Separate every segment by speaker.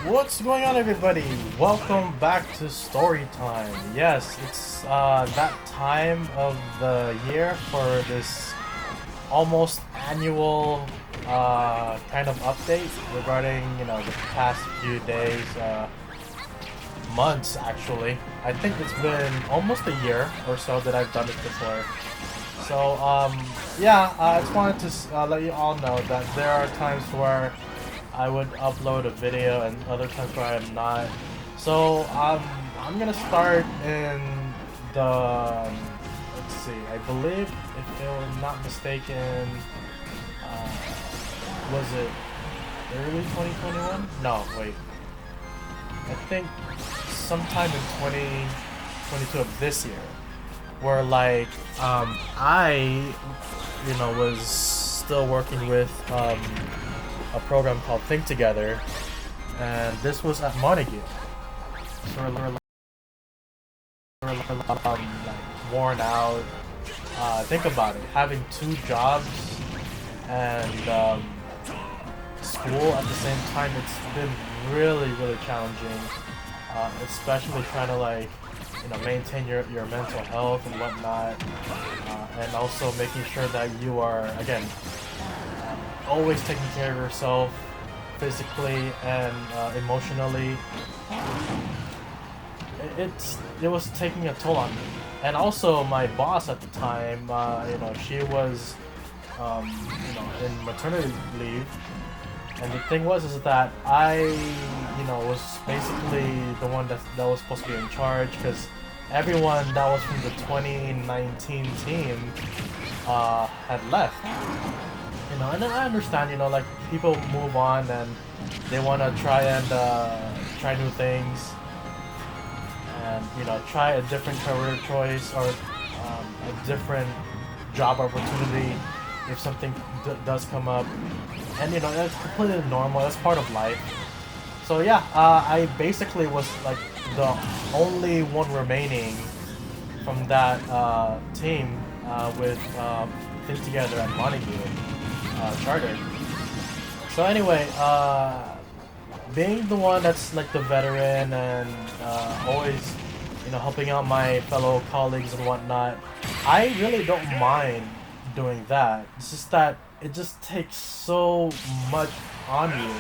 Speaker 1: What's going on, everybody? Welcome back to story time. Yes, it's that time of the year for this almost annual kind of update regarding the past few days, months actually. I think it's been almost a year or so that I've done it before. So yeah, I just wanted to let you all know that there are times where I would upload a video and other times where I am not. So I'm gonna start in the let's see. I believe if I'm not mistaken, uh, was it early 2021? No, wait. I think sometime in 2022 of this year, where like I was still working with a program called Think Together, and this was at Montague. So like worn out. Think about it, having two jobs and school at the same time. It's been really challenging, especially trying to like maintain your mental health and whatnot, and also making sure that you are again always taking care of yourself physically and emotionally. It was taking a toll on me, and also my boss at the time. She was in maternity leave, and the thing was is that I was basically the one that was supposed to be in charge because everyone that was from the 2019 team had left. And I understand, like people move on and they want to try and try new things and try a different career choice or a different job opportunity if something does come up, and that's completely normal. That's part of life. So yeah, I basically was like the only one remaining from that team with Think Together at Montague Charter. So anyway, being the one that's like the veteran and always, helping out my fellow colleagues and whatnot, I really don't mind doing that. It's just that it just takes so much on you,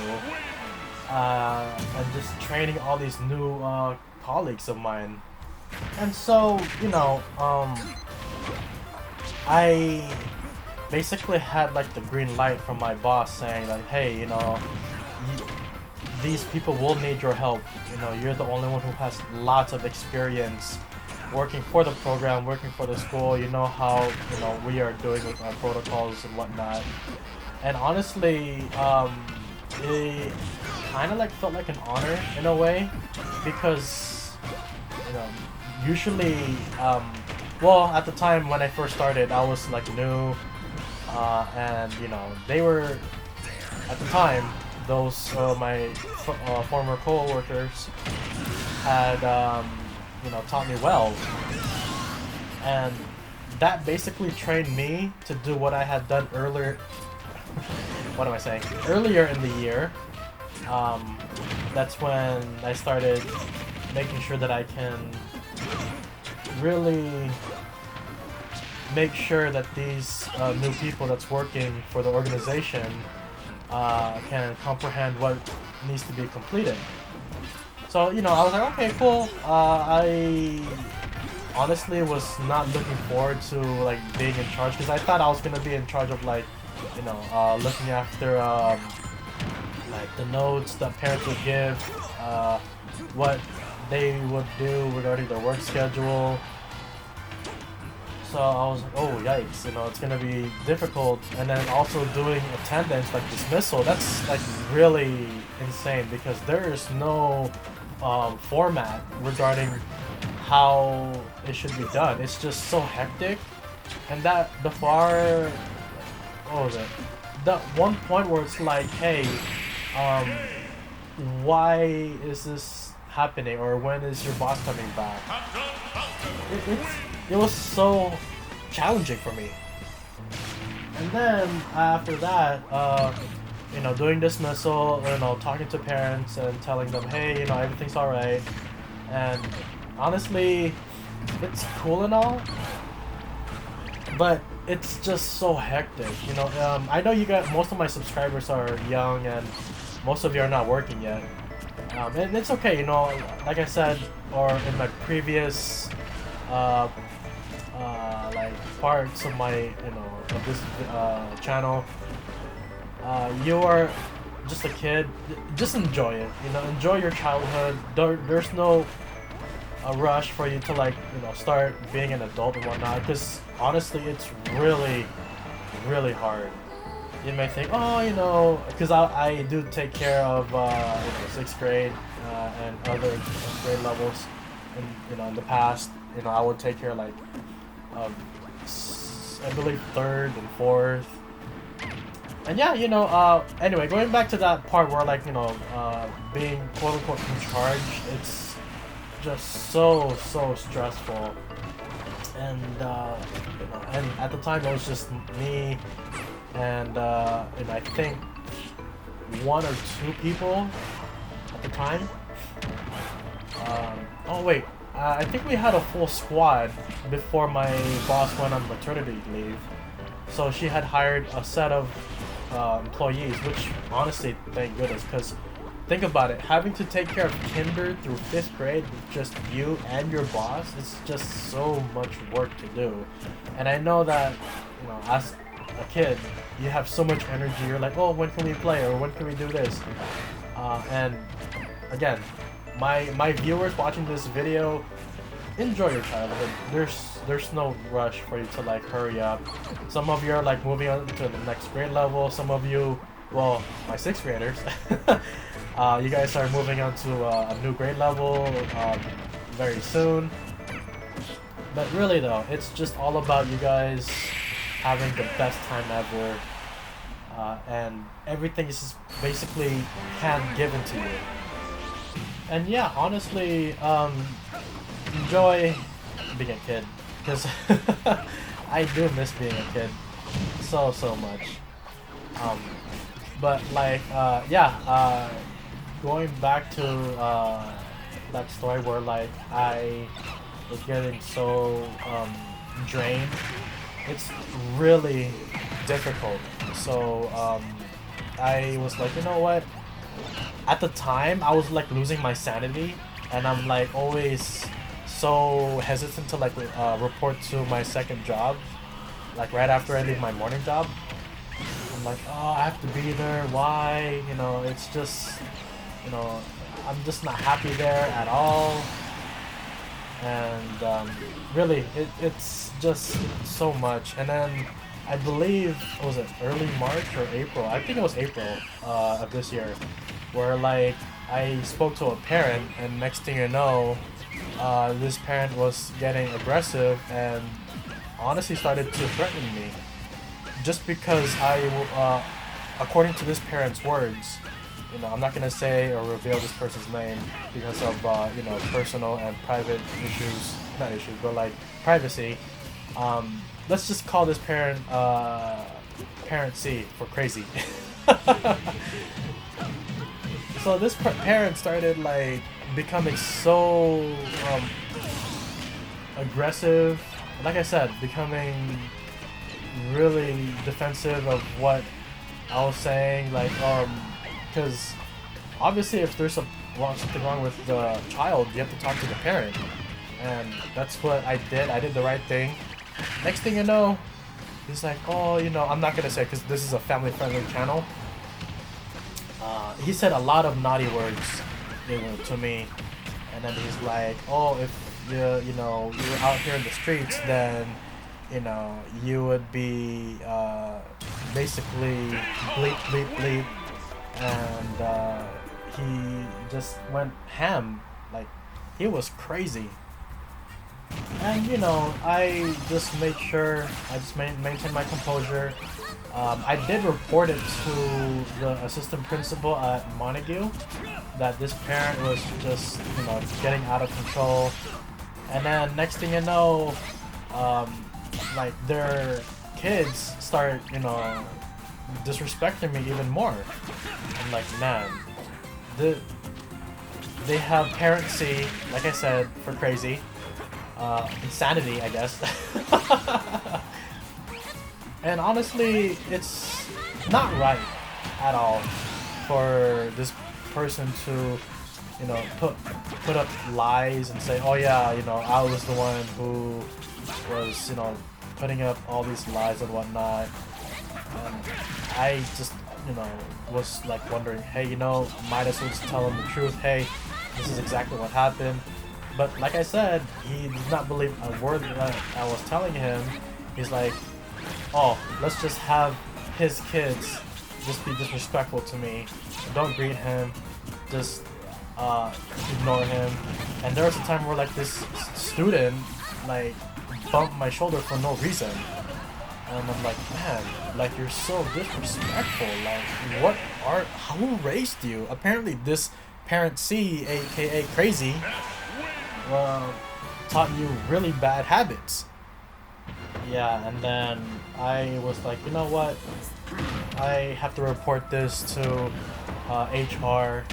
Speaker 1: and just training all these new colleagues of mine. And so, I basically had like the green light from my boss saying like, hey, these people will need your help. You're the only one who has lots of experience working for the program, working for the school. You know how we are doing with our protocols and whatnot. And honestly, it kind of like felt like an honor in a way because you know usually well, at the time when I first started, I was like new, and they were at the time those my former co-workers had taught me well, and that basically trained me to do what I had done earlier. What am I saying? Earlier in the year, that's when I started making sure that I can really make sure that these new people that's working for the organization can comprehend what needs to be completed. So, I was like, okay, cool. I honestly was not looking forward to like being in charge because I thought I was gonna be in charge of like, looking after like the notes that parents would give, what they would do regarding their work schedule. So I was like, oh yikes, it's gonna be difficult. And then also doing attendance, like dismissal, that's like really insane because there is no format regarding how it should be done. It's just so hectic. And that the far, what was it? That one point where it's like, hey, why is this happening, or when is your boss coming back? It was so challenging for me. And then after that, you know, doing dismissal, you know, talking to parents and telling them, hey, you know, everything's alright. And honestly, it's cool and all, but it's just so hectic, you know. I know you got most of my subscribers are young and most of you are not working yet. And it's okay, you know, like I said, or in my previous like parts of my, you know, of this channel, you are just a kid. Just enjoy it, you know, enjoy your childhood. There's no a rush for you to, like, you know, start being an adult and whatnot, because honestly it's really hard. You may think, oh, you know, because I do take care of you know, 6th grade and other grade levels, and you know, in the past, you know, I would take care like of I believe 3rd and 4th. And yeah, you know, anyway, going back to that part where, like, you know, being quote unquote in charge, it's just so stressful. And you know, and at the time it was just me and I think 1 or 2 people at the time. Oh wait, I think we had a full squad before my boss went on maternity leave. So she had hired a set of employees, which honestly, thank goodness, because think about it, having to take care of kinder through 5th grade with just you and your boss, it's just so much work to do. And I know that, you know, as a kid, you have so much energy, you're like, oh, when can we play, or when can we do this? And again, my viewers watching this video, enjoy your childhood. There's no rush for you to, like, hurry up. Some of you are like moving on to the next grade level. Some of you, well, my 6th graders, you guys are moving on to a new grade level very soon. But really though, it's just all about you guys having the best time ever, and everything is just basically hand given to you. And yeah, honestly, enjoy being a kid, because I do miss being a kid so much. But like, yeah, going back to that story where, like, I was getting so drained, it's really difficult. So I was like, you know what? At the time, I was like losing my sanity, and I'm like always so hesitant to, like, report to my 2nd job, like right after I leave my morning job. I'm like, oh, I have to be there. Why? You know, it's just, you know, I'm just not happy there at all. And really, it's just so much. And then I believe, was it early March or April? I think it was April of this year, where, like, I spoke to a parent, and next thing you know, this parent was getting aggressive and honestly started to threaten me, just because I, according to this parent's words, you know, I'm not gonna say or reveal this person's name because of you know, personal and private issues, not issues, but like privacy. Let's just call this parent Parent C for crazy. So this parent started, like, becoming so aggressive. Like I said, becoming really defensive of what I was saying. Like, because obviously if there's something wrong with the child, you have to talk to the parent, and that's what I did. I did the right thing. Next thing you know, he's like, oh, you know, I'm not gonna say because this is a family-friendly channel. He said a lot of naughty words, you know, to me, and then he's like, oh, if you know, you were out here in the streets, then, you know, you would be basically bleep bleep bleep, and he just went ham, like, he was crazy. And you know, I just made sure I just maintained my composure. I did report it to the assistant principal at Montague that this parent was just, you know, getting out of control. And then next thing you know, like, their kids start, you know, disrespecting me even more. I'm like, man, the they have parent C, like I said, for crazy. Insanity, I guess. And honestly, it's not right at all for this person to, you know, put up lies and say, oh yeah, you know, I was the one who was, you know, putting up all these lies and whatnot. And I just, you know, was like wondering, hey, you know, might as well just tell him the truth. Hey, this is exactly what happened. But like I said, he did not believe a word that I was telling him. He's like, oh, let's just have his kids just be disrespectful to me. Don't greet him. Just ignore him. And there was a time where like this student like bumped my shoulder for no reason. And I'm like, man, like you're so disrespectful. Like, who raised you? Apparently this parent C, aka crazy, taught you really bad habits. Yeah, and then I was like, you know what? I have to report this to HR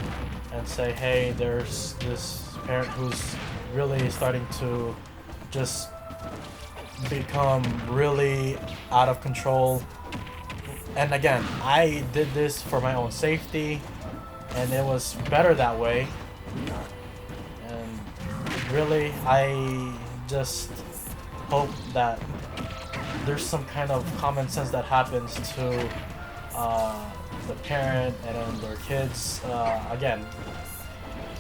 Speaker 1: and say, hey, there's this parent who's really starting to just become really out of control. And again, I did this for my own safety, and it was better that way. And really, I just hope that there's some kind of common sense that happens to the parent and then their kids. Again,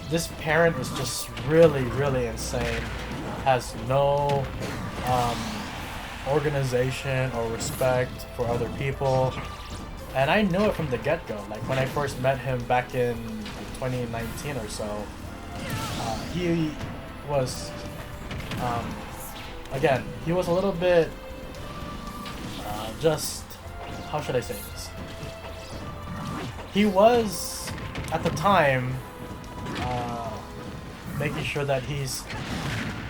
Speaker 1: this parent is just really, really insane. Has no organization or respect for other people. And I knew it from the get-go. Like when I first met him back in 2019 or so, he was, again, he was a little bit, just, how should I say this? He was, at the time, making sure that he's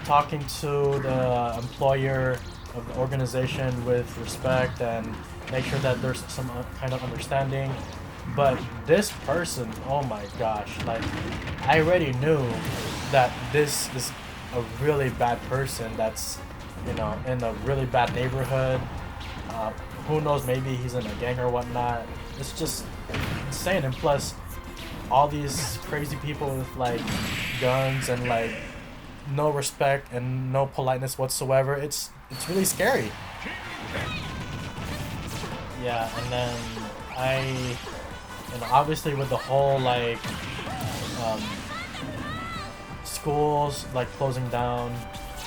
Speaker 1: talking to the employer of the organization with respect and make sure that there's some kind of understanding. But this person, oh my gosh, like I already knew that this is a really bad person that's, you know, in a really bad neighborhood. Who knows, maybe he's in a gang or whatnot. It's just insane. And plus all these crazy people with like guns and like no respect and no politeness whatsoever. It's really scary. Yeah, and then obviously with the whole like schools like closing down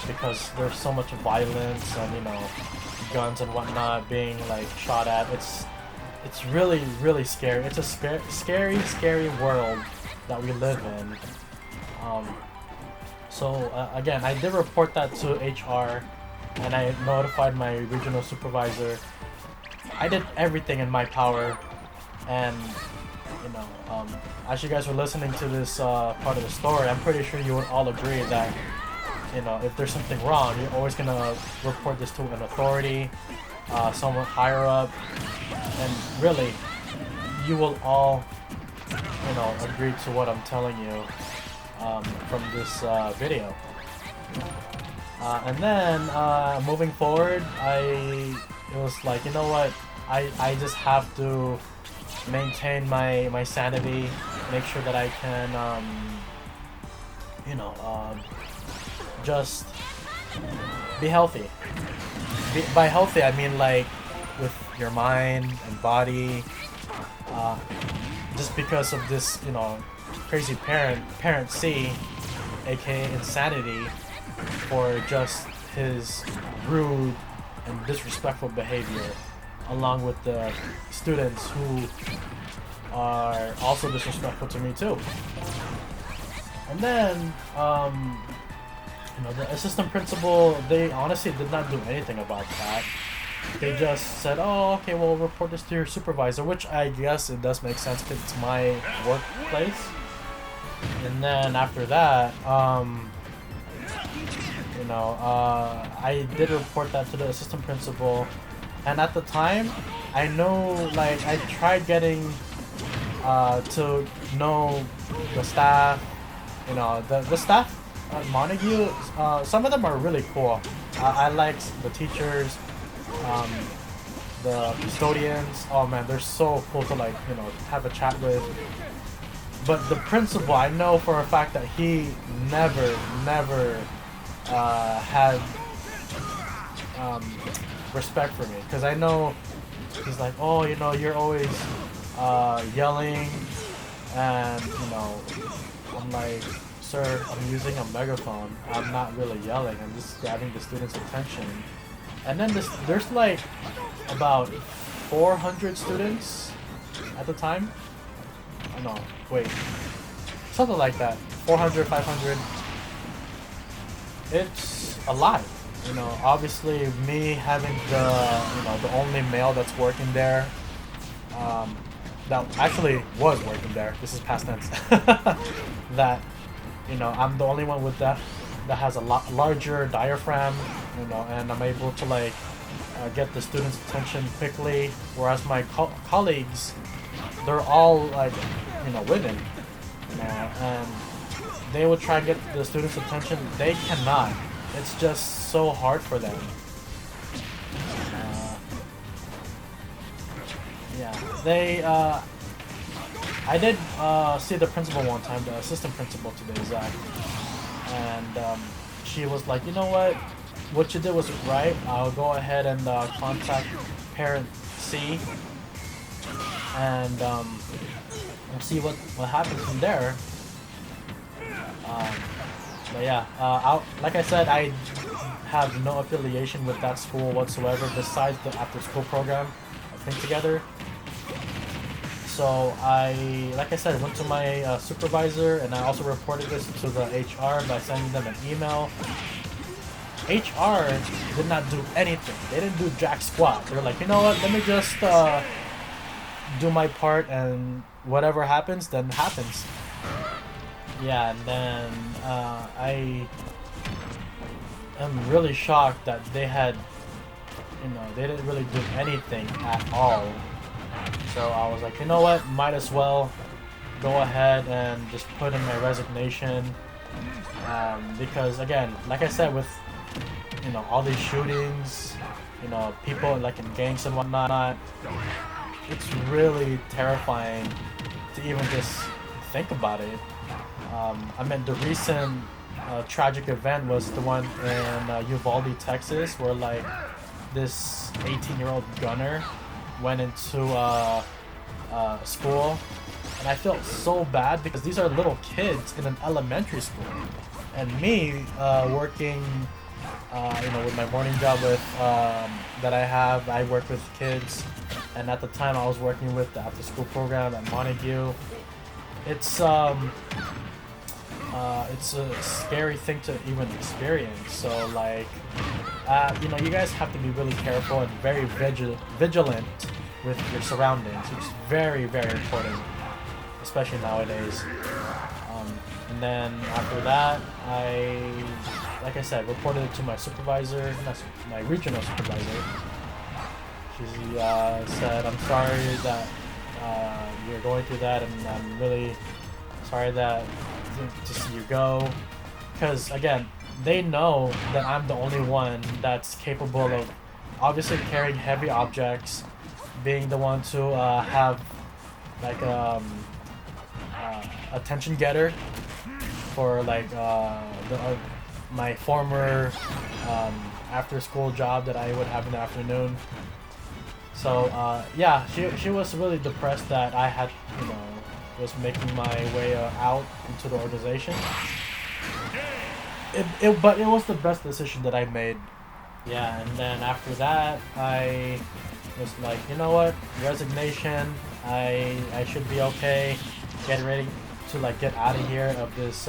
Speaker 1: because there's so much violence and, you know, guns and whatnot being like shot at. It's really, really scary. It's a scary world that we live in. So again, I did report that to HR, and I notified my regional supervisor. I did everything in my power, and you know, as you guys were listening to this part of the story, I'm pretty sure you would all agree that, you know, if there's something wrong, you're always gonna report this to an authority, someone higher up, and really, you will all, you know, agree to what I'm telling you from this video. And then moving forward, it was like, you know what, I just have to maintain my sanity, make sure that I can, you know, just be healthy. By healthy, I mean like with your mind and body. Just because of this, you know, crazy parent C, aka insanity, for just his rude and disrespectful behavior, along with the students who are also disrespectful to me too. And then, you know, the assistant principal, they honestly did not do anything about that. They just said, oh, okay, well, report this to your supervisor, which I guess it does make sense because it's my workplace. And then after that, you know, I did report that to the assistant principal, And at the time, I know, like, I tried getting to know the staff, the staff at Montague. Some of them are really cool. I like the teachers, um, the custodians. Oh man, they're so cool to, like, have a chat with. But the principal, I know for a fact that he never had um, respect for me, because I know he's like, oh, you're always yelling, and I'm like, sir, I'm using a megaphone. I'm not really yelling. I'm just grabbing the students' attention. And then there's like about 400 students at the time. Oh, no, wait, something like that. 400, 500. It's a lot. Obviously me having the only male that's working there, that actually was working there. This is past tense. That I'm the only one with that has a lot larger diaphragm, and I'm able to, like, get the students' attention quickly. Whereas my colleagues, they're all, like, women, and they would try to get the students' attention. They cannot. It's just so hard for them. Yeah, they. I did see the principal one time, the assistant principal today, Zach, and she was like, you know what you did was right. I'll go ahead and contact parent C, and we'll see what happens from there. But yeah, like I said, I have no affiliation with that school whatsoever, besides the after-school program of Think Together. So like I said, went to my supervisor, and I also reported this to the HR by sending them an email. HR did not do anything. They didn't do jack squat. They were like, you know what? Let me just do my part, and whatever happens, then happens. Yeah, and then I am really shocked that they had, they didn't really do anything at all. So I was like, you know what, might as well go ahead and just put in my resignation, because again, like I said, with all these shootings, people like in gangs and whatnot, it's really terrifying to even just think about it. I mean, the recent tragic event was the one in Uvalde, Texas, where, like, this 18-year-old gunner went into school, and I felt so bad because these are little kids in an elementary school, and me working, with my morning job with that I work with kids, and at the time I was working with the after-school program at Montague. It's a scary thing to even experience. So, like, you guys have to be really careful and very vigilant with your surroundings. It's very, very important, especially nowadays. And then after that, like I said, reported it to my supervisor, my regional supervisor. She said, I'm sorry that you're going through that, and I'm really sorry that to see you go, because again, they know that I'm the only one that's capable of obviously carrying heavy objects, being the one to have like attention getter for like my former after school job that I would have in the afternoon. So yeah, she was really depressed that I had was making my way out into the organization. But it was the best decision that I made. Yeah, and then after that, I was like, you know what, resignation. I should be okay. Get ready to like get out of here of this.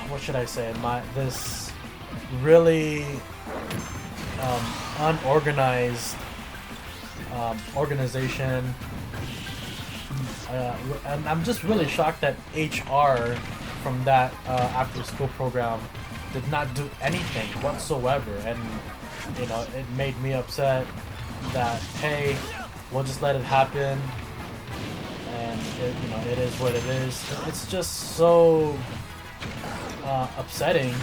Speaker 1: What should I say? This really unorganized organization. And I'm just really shocked that HR from that after-school program did not do anything whatsoever. And you know, it made me upset that, hey, we'll just let it happen, and you know, it is what it is. It's just so upsetting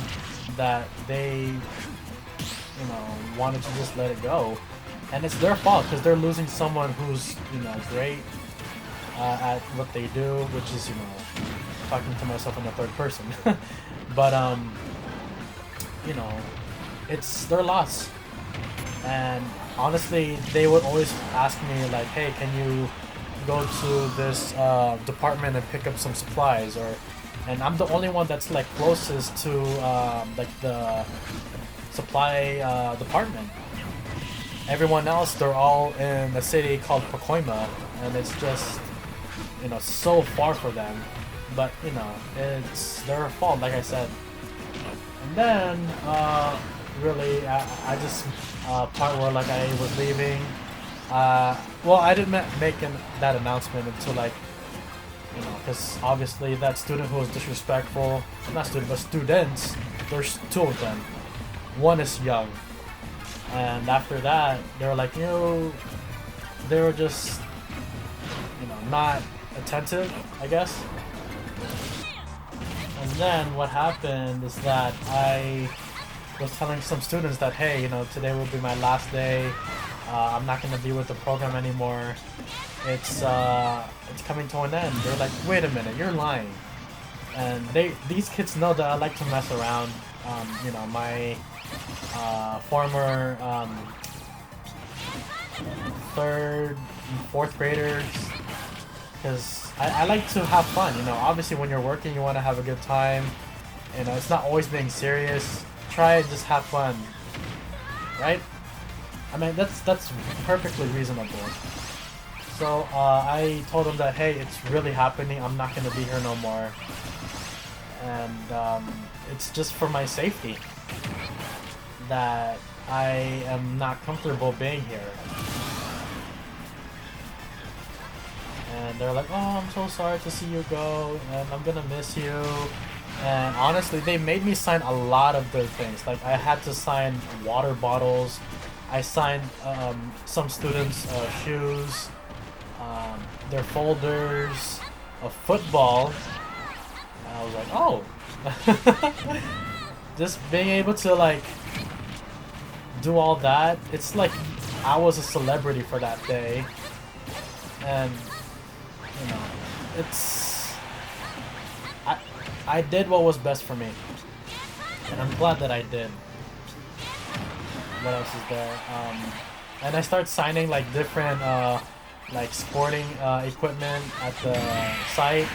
Speaker 1: that they, you know, wanted to just let it go, and it's their fault because they're losing someone who's, you know, great at what they do, which is, you know, talking to myself in the third person. But you know, it's their loss. And honestly, they would always ask me like, "Hey, can you go to this department and pick up some supplies?" Or, and I'm the only one that's like closest to like the supply department. Everyone else, they're all in a city called Pacoima, and it's just, you know, so far for them. But you know, it's their fault, like I said. And then really, I just part where like I was leaving. Well, I didn't make that announcement until like, you know, because obviously that student who was disrespectful, not student, but students, there's two of them. One is young, and after that, they were like, you know, they were just, you know, not attentive, I guess. And then what happened is that I was telling some students that, hey, you know, today will be my last day. I'm not gonna be with the program anymore. It's coming to an end. They're like, wait a minute, you're lying. And these kids know that I like to mess around. You know, my former third and fourth graders, because I like to have fun. You know, obviously when you're working, you want to have a good time. You know, it's not always being serious. Try and just have fun, right? I mean, that's perfectly reasonable. So I told them that, hey, it's really happening. I'm not gonna be here no more, and it's just for my safety that I am not comfortable being here. And they're like, oh, I'm so sorry to see you go, and I'm gonna miss you. And honestly, they made me sign a lot of their things. Like, I had to sign water bottles. I signed some students' shoes, their folders, a football. And I was like, oh. Just being able to, like, do all that, it's like I was a celebrity for that day. And, you know, it's... I did what was best for me, and I'm glad that I did. What else is there? And I started signing like different like sporting equipment at the site.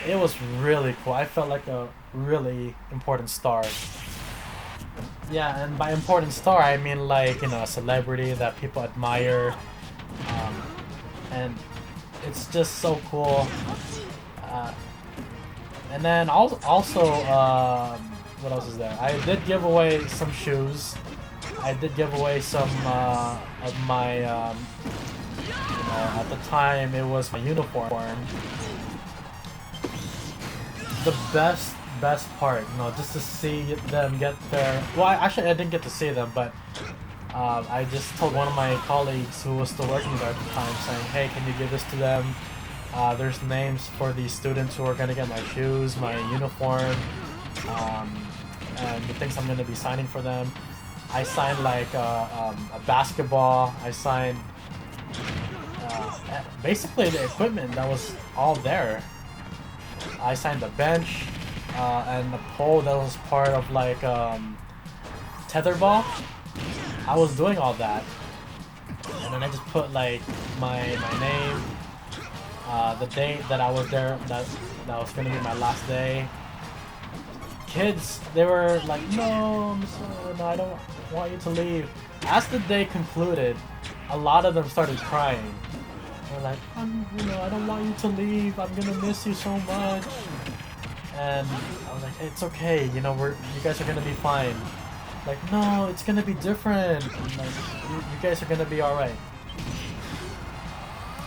Speaker 1: It was really cool. I felt like a really important star. Yeah, and by important star I mean like, you know, a celebrity that people admire, and it's just so cool. And then also, what else is there? I did give away some shoes. I did give away some of my, you know, at the time it was my uniform. The best part, you know, just to see them get their, well, actually I didn't get to see them, but I just told one of my colleagues who was still working there at the time, saying, hey, can you give this to them? There's names for the students who are gonna get my shoes, my uniform, and the things I'm gonna be signing for them. I signed like a basketball. I signed basically the equipment that was all there. I signed the bench and the pole that was part of like tetherball. I was doing all that, and then I just put like my name. The date that I was there, that was gonna be my last day. Kids, they were like, no, no, I don't want you to leave. As the day concluded, a lot of them started crying. They're like, you know, I don't want you to leave. I'm gonna miss you so much. And I was like, it's okay. You know, you guys are gonna be fine. Like, no, it's gonna be different. Like, you guys are gonna be all right.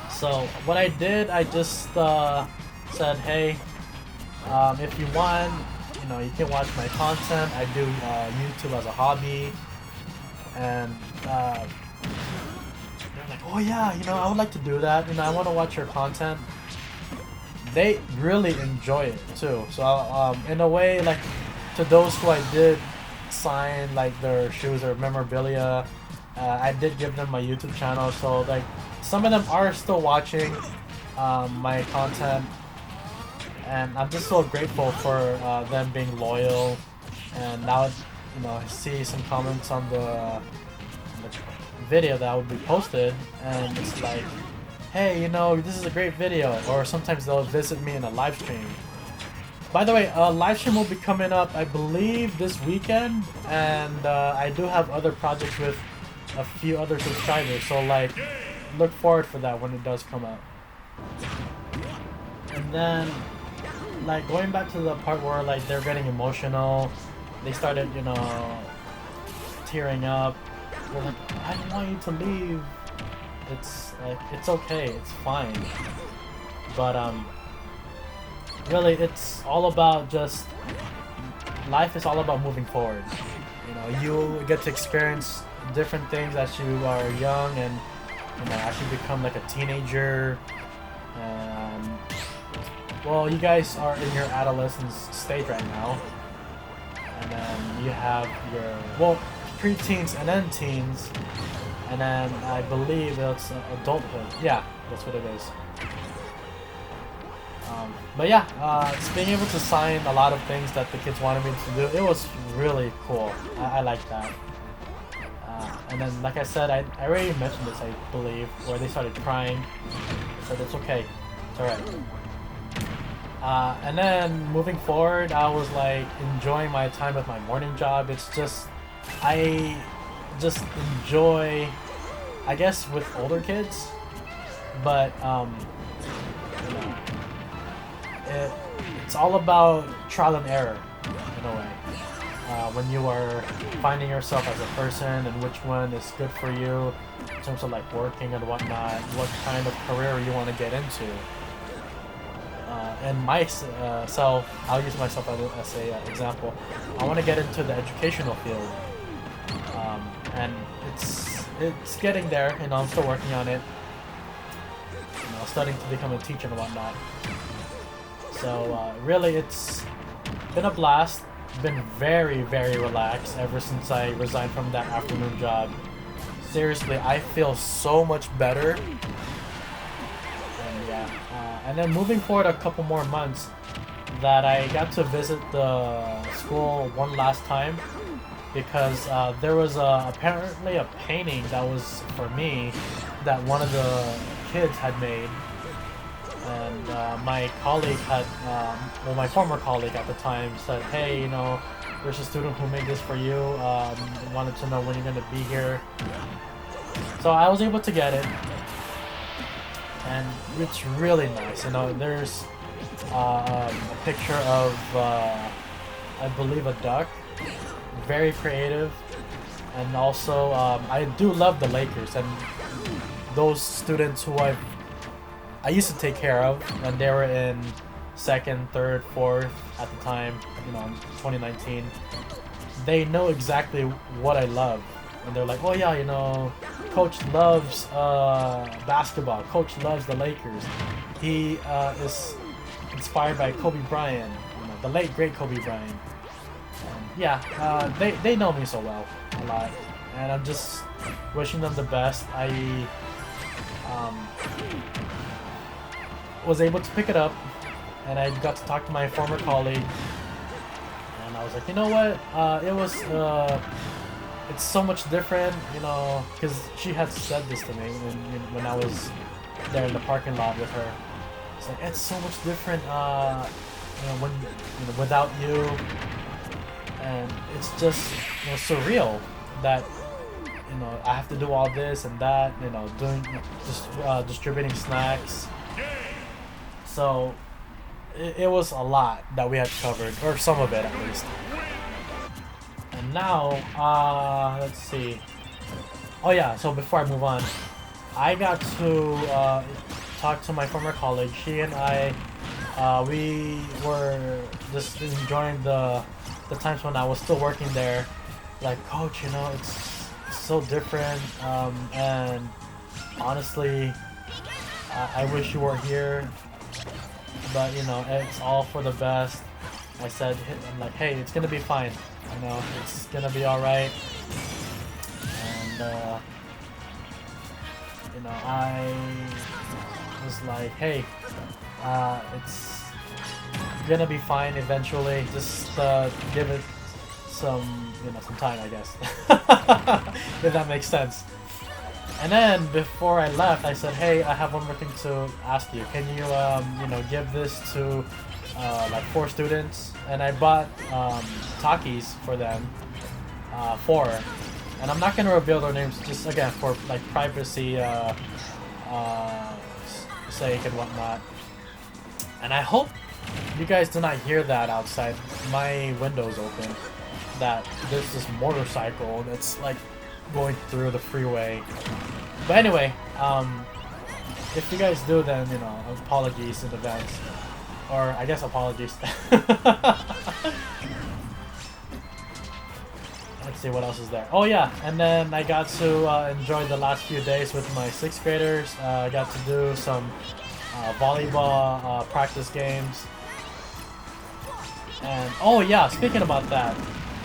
Speaker 1: So what I did, I just said, hey, if you want, you know, you can watch my content. I do YouTube as a hobby. and they're like, oh yeah, I would like to do that. I want to watch your content. They really enjoy it too. So in a way, like to those who I did sign like their shoes or memorabilia, I did give them my YouTube channel. So like some of them are still watching my content, and I'm just so grateful for them being loyal. And now, I see some comments on the video that would be posted, and it's like, hey, this is a great video. Or sometimes they'll visit me in a live stream. By the way, live stream will be coming up, I believe, this weekend, and I do have other projects with a few other subscribers, so like, look forward for that when it does come out. And then, like, going back to the part where like they're getting emotional, they started, tearing up. They're like, I don't want you to leave. It's like, it's okay, it's fine. But really, it's all about just, life is all about moving forward. You get to experience different things as you are young, and as you become like a teenager. And well, you guys are in your adolescence stage right now, and then you have your preteens and then teens, and then I believe it's adulthood. Yeah, that's what it is. But yeah, it's being able to sign a lot of things that the kids wanted me to do. It was really cool. I like that. And then, like I said, I already mentioned this, I believe, where they started crying. I said, it's okay. It's alright. And then, moving forward, I was like enjoying my time with my morning job. It's just, I just enjoy, I guess, with older kids. But, it's all about trial and error, in a way. When you are finding yourself as a person and which one is good for you in terms of like working and whatnot, what kind of career you want to get into. And myself, I'll use myself as a example. I want to get into the educational field, and it's getting there. I'm still working on it. Studying to become a teacher and whatnot. So really, it's been a blast. Been very, very relaxed ever since I resigned from that afternoon job. Seriously, I feel so much better. And yeah, and then moving forward a couple more months, that I got to visit the school one last time, because there was apparently a painting that was for me that one of the kids had made. And my colleague had, my former colleague at the time said, hey, there's a student who made this for you, wanted to know when you're going to be here. So I was able to get it, and it's really nice. There's a picture of, I believe, a duck, very creative, and also I do love the Lakers, and those students who I used to take care of when they were in 2nd, 3rd, 4th at the time, in 2019. They know exactly what I love. And they're like, oh yeah, Coach loves basketball. Coach loves the Lakers. He is inspired by Kobe Bryant, the late, great Kobe Bryant. And yeah, they know me so well, a lot. And I'm just wishing them the best. I was able to pick it up, and I got to talk to my former colleague, and I was like, you know what, it's so much different, because she had said this to me when I was there in the parking lot with her. It's like, it's so much different, when, without you, and it's just, surreal that, I have to do all this and that, doing, distributing snacks. So, it was a lot that we had covered, or some of it at least. And now, let's see. Oh yeah, so before I move on, I got to talk to my former colleague. She and I, we were just enjoying the times when I was still working there. Like, Coach, it's so different, and honestly, I wish you were here, but you know, it's all for the best. I said, I'm like, hey, it's gonna be fine. You know, it's gonna be all right. And you know, I was like, hey, it's gonna be fine eventually. Just give it some, you know, some time, I guess. If that makes sense. And then before I left, I said, hey, I have one more thing to ask you. Can you, you know, give this to like 4 students? And I bought Takis for them, 4. And I'm not gonna reveal their names, just again for like privacy sake and whatnot. And I hope you guys do not hear that outside. My window's open. That there's this motorcycle that's like going through the freeway. But anyway, if you guys do, then you know, apologies in advance, or I guess apologies. Let's see what else is there. Oh yeah, and then I got to enjoy the last few days with my 6th graders. I got to do some volleyball practice games. And oh yeah, speaking about that,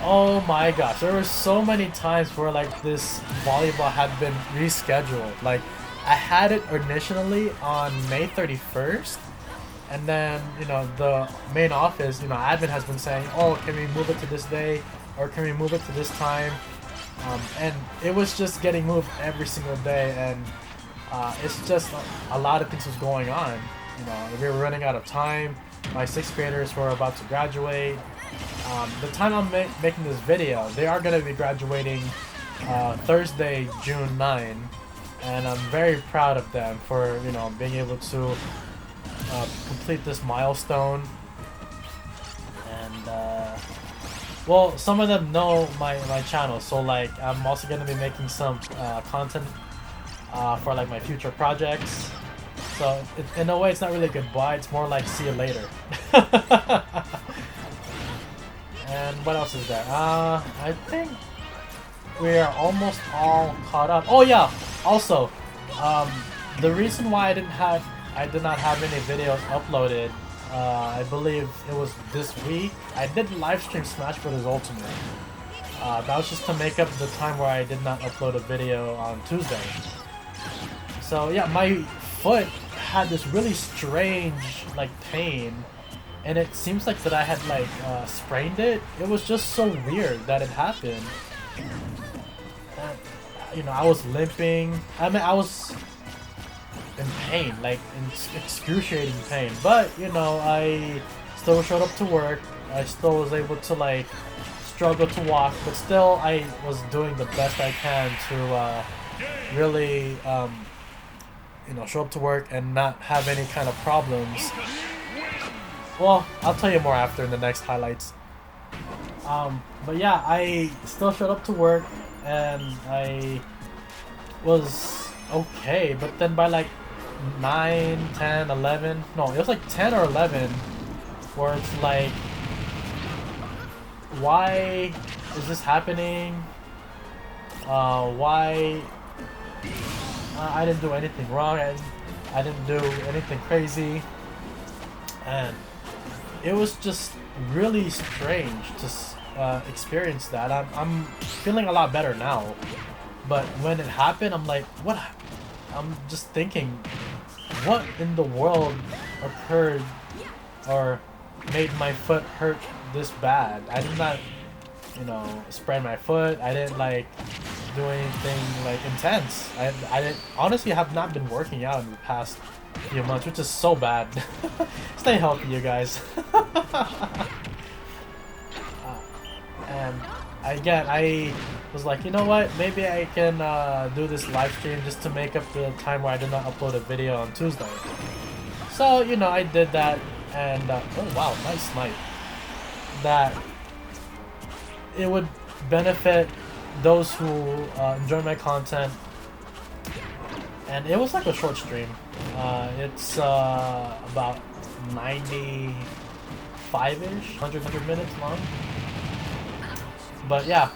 Speaker 1: oh my gosh, there were so many times where like this volleyball had been rescheduled. Like I had it initially on May 31st, and then you know the main office, you know, admin has been saying, oh, can we move it to this day, or can we move it to this time? And it was just getting moved every single day, and it's just a lot of things was going on. You know, we were running out of time. My 6th graders were about to graduate. The time I'm making this video, they are going to be graduating Thursday, June 9, and I'm very proud of them for, you know, being able to complete this milestone. And well, some of them know my channel, so like I'm also going to be making some content for like my future projects. So in a way, it's not really goodbye. It's more like see you later. And what else is there? I think we are almost all caught up. Oh yeah. Also, the reason why I did not have any videos uploaded, I believe it was this week. I did live stream Smash Bros. Ultimate. That was just to make up the time where I did not upload a video on Tuesday. So yeah, my foot had this really strange like pain, and it seems like that I had like sprained it. It was just so weird that it happened. And, you know, I was limping. I mean, I was in pain, like in excruciating pain. But you know, I still showed up to work. I still was able to like struggle to walk, but still I was doing the best I can to really you know, show up to work and not have any kind of problems. Well, I'll tell you more after in the next highlights. But yeah, I still showed up to work and I was okay, but then by like 9, 10, 11, no, it was like 10 or 11 where it's like, why is this happening? Why? I didn't do anything wrong. I didn't do anything crazy, and it was just really strange to experience that. I'm feeling a lot better now, but when it happened, I'm like, what? I'm just thinking, what in the world occurred or made my foot hurt this bad? I did not, you know, sprain my foot. I didn't like do anything like intense. I didn't, honestly have not been working out in the past few months, which is so bad. Stay healthy, you guys. And again, I was like, you know what, maybe I can do this live stream just to make up the time where I did not upload a video on Tuesday. So, you know, I did that, and oh wow, nice snipe. That it would benefit those who enjoy my content, and it was like a short stream. It's about 95-ish, 100 minutes long. But yeah,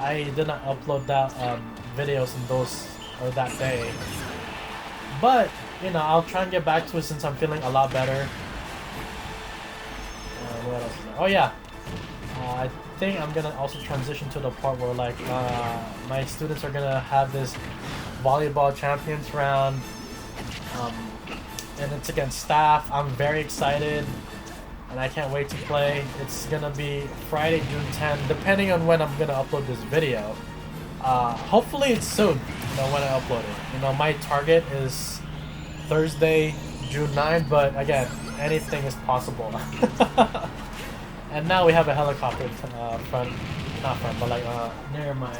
Speaker 1: I did not upload that videos in those or that day. But you know, I'll try and get back to it since I'm feeling a lot better. What else is there? Oh yeah, I think I'm gonna also transition to the part where like my students are gonna have this volleyball champions round, and it's against staff. I'm very excited, and I can't wait to play. It's gonna be Friday, June 10th, depending on when I'm gonna upload this video. Hopefully it's soon, you know, when I upload it. You know, my target is Thursday, June 9th, but again, anything is possible. And now we have a helicopter not front, but like near my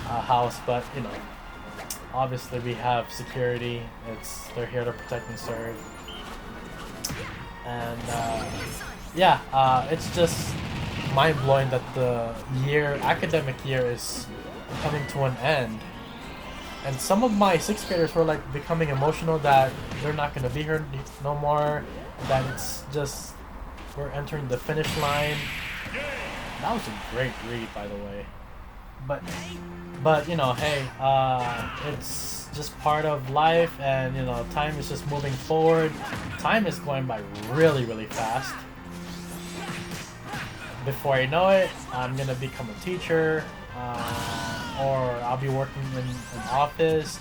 Speaker 1: house. But you know, obviously we have security. They're here to protect and serve. And yeah, it's just mind-blowing that the academic year is coming to an end. And some of my 6th graders were like becoming emotional that they're not going to be here no more, that it's just we're entering the finish line. That was a great read, by the way. But you know, hey, it's just part of life, and you know, time is just moving forward. Time is going by really, really fast. Before I know it, I'm gonna become a teacher, or I'll be working in an office.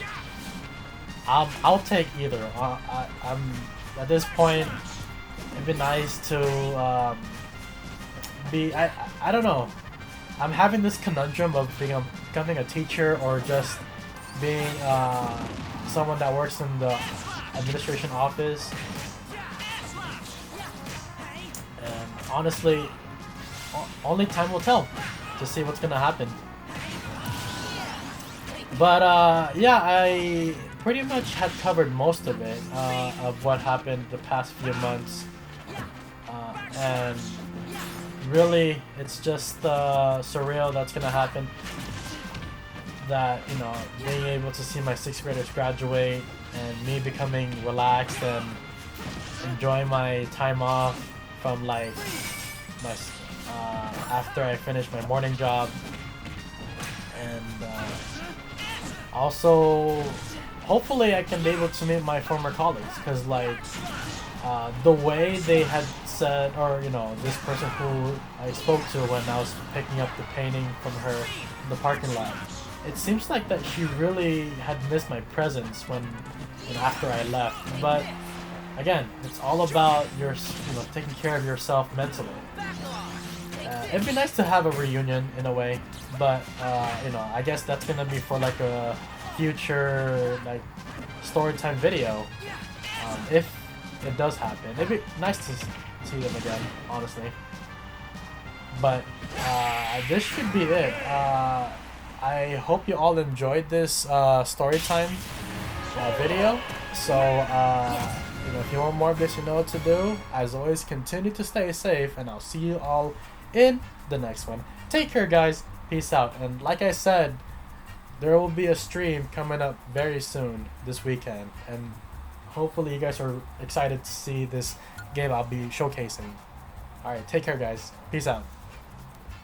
Speaker 1: I'll take either. I'm at this point. It'd be nice to be. I don't know. I'm having this conundrum of becoming a teacher or just being someone that works in the administration office. And honestly, only time will tell to see what's gonna happen. But yeah, I pretty much had covered most of it, of what happened the past few months. And really, it's just surreal that's gonna happen. That, you know, being able to see my 6th graders graduate and me becoming relaxed and enjoying my time off from like my after I finish my morning job, and also hopefully I can be able to meet my former colleagues, because like the way they had said, or you know, this person who I spoke to when I was picking up the painting from her in the parking lot, it seems like that she really had missed my presence when, you know, after I left. But again, it's all about taking care of yourself mentally. It'd be nice to have a reunion in a way, but you know, I guess that's gonna be for like a future like storytime video, if it does happen. It'd be nice to see them again, honestly. But this should be it. I hope you all enjoyed this storytime video. So you know, if you want more of this, you know what to do. As always, continue to stay safe, and I'll see you all in the next one. Take care, guys. Peace out. And like I said, there will be a stream coming up very soon this weekend, and hopefully you guys are excited to see this game I'll be showcasing. Alright, take care, guys. Peace out.